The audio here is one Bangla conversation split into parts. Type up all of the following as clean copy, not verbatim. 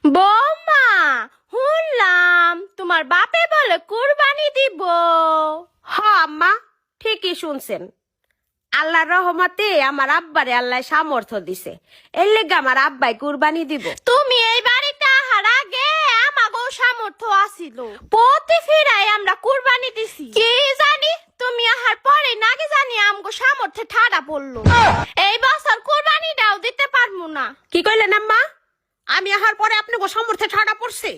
বৌমা, শুনলাম তোমার বাপে বলে কুরবানি দিব। হ আম্মা, ঠিকই শুনছেন। আল্লাহর রহমতে আমার আব্বারে আল্লাহ সামর্থ্য দিছে, এর লেগে আমার আব্বাই কুরবানি দিব। তুমি এই বাড়িতে আহার আগে আমাগো সামর্থ্য আসিল, প্রতি ফিরাই আমরা কুরবানি দিছি। কি জানি তুমি আহার পরে নাকি জানি আমগো সামর্থ্যে ঠাড়া পড়লো। এই বছর কুরবানিটাও দিতে পারবো না। কি কইলেন আম্মা? আমি আহার পরে আপনি গো সামর্থ্যে ঠাড়া পড়ছে?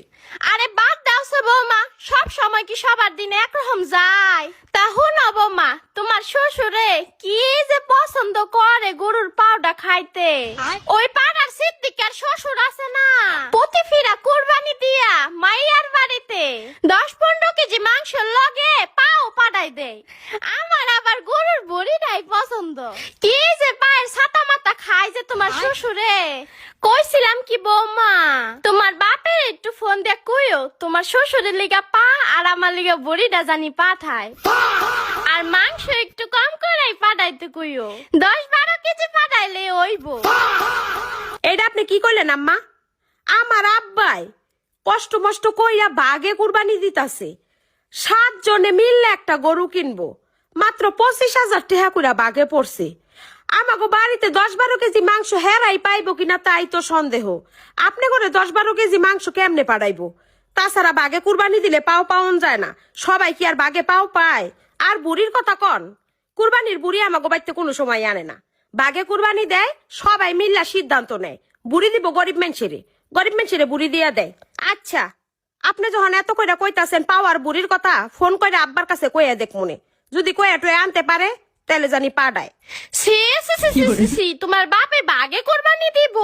আরে বাদ দাওছে বৌমা, সব সময় কি সবার দিন একরকম যায়? তা হুনো বৌমা, তোমার শ্বশুরে কি যে পছন্দ করে গরুর পাউডা খাইতে। ওই পাড়ার সিদ্দিকার শ্বশুর আছে না, প্রতি ফিরা কুরবানি দিয়া মাইয়ার বাড়িতে 10-15 কেজি মাংস লগে পাও পাঠাই দেয়। আমার আবার গরুর বড়িটাই পছন্দ। কি যে পায়ের ছাতা মাথা খায় যে তোমার শ্বশুরে। কইছিলাম কি বৌমা, তোমার বাপের একটু ফোন দিয়ে কইও তোমার শ্বশুরের লিগা পা আর আমার লিগা বড়িটা জানি পাঠায়। আর মাংস একটু কম করেই পাঠাইতে কইও, 10-12 কেজি পাঠাইলে হইব। এটা আপনি কি কইলেন আম্মা? আমার আব্বাই কষ্ট মষ্ট কইরা বাগে কুরবানি দিতাছে। 7 জনে মিললে একটা গরু কিনবো, মাত্র 25,000 টাকা কইরা বাগে পড়ছে। আমাগো বাড়িতে 10-12 কেজি মাংস হেরাই পাইবো কিনা তাই তো সন্দেহ। আপনি করে 10-12 কেজি মাংস কেমনে পাঠাইবো? তাছাড়া বাগে কুরবানি দিলে পাও পাওন যায় না, সবাই কি আর বাগে পাও পায়? আর বুড়ির কথা কন, কুরবানির বুড়ি আমাগো বাড়িতে কোনো সময় আনে না। বাগে কুরবানি দেয়, সবাই মিল্লা সিদ্ধান্ত নেয় বুড়ি দিব গরিব মানুষেরে, গরিব মানুষেরে বুড়ি দিয়া দেয়। আচ্ছা, আপনি যখন এত কইরা কইতাছেন পাওয়ার বুড়ির কথা, ফোন করে আব্বার কাছে কইয়া দেখ মনে, যদি কইয়া টয়ে আনতে পারে তাহলে জানি পাঠায়। তোমার বাপে বাগে কুরবানি দিব?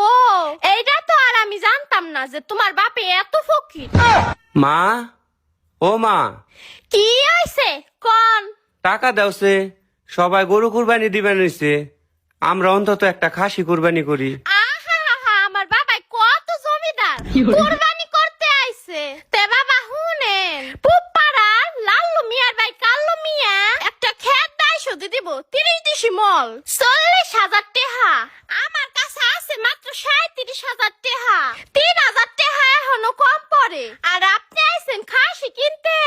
এইটা তো আর আমি জানতাম না যে তোমার বাপে এত ফকির। মা, ও মা, কি হইছে কোন? টাকা দাওছে, সবাই গরু কুরবানি দিবেন হইছে, আমরা অন্তত একটা খাসি কুরবানি করি। আহা আমার বাবাই কত জমিদার, কুরবানি করতে আইছে। তে বাবা শুনেন, পুপাড়ার লাল্লু মিয়ার ভাই কাল্লু মিয়া একটা খেত দায় শুধু দিব 30 ডিসিমল, 40,000 টাকা। আমার কাছে আছে মাত্র 37,000 টাকা, 3,000 টাকা এখনো কম পড়ে। আর আপনি আইছেন খাসি কিনতে,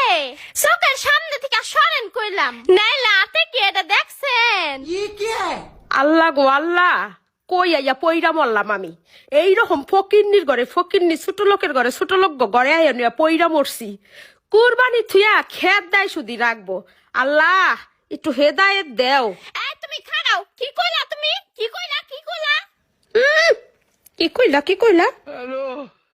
চোখের সামনে থেকে সরেন কইলাম, নাইলে হাতে কি এটা দেখছেন? আল্লাহ গো আল্লাহ, কই আইয়া পইরা মরলাম আমি। এইরকম ফকিন্নির ঘরে ফকিন্নি, ছোট লোকের ঘরে ছোট লোক ঘরে আইয়া নিয়া পইরা মরছি। কুরবানি থুয়া খেত দায় শুধু রাখবো। আল্লাহ একটু হেদায়েত দেও। এই তুমি খাড়াও, কি কইলা তুমি? কি কইলা? কি কইলা?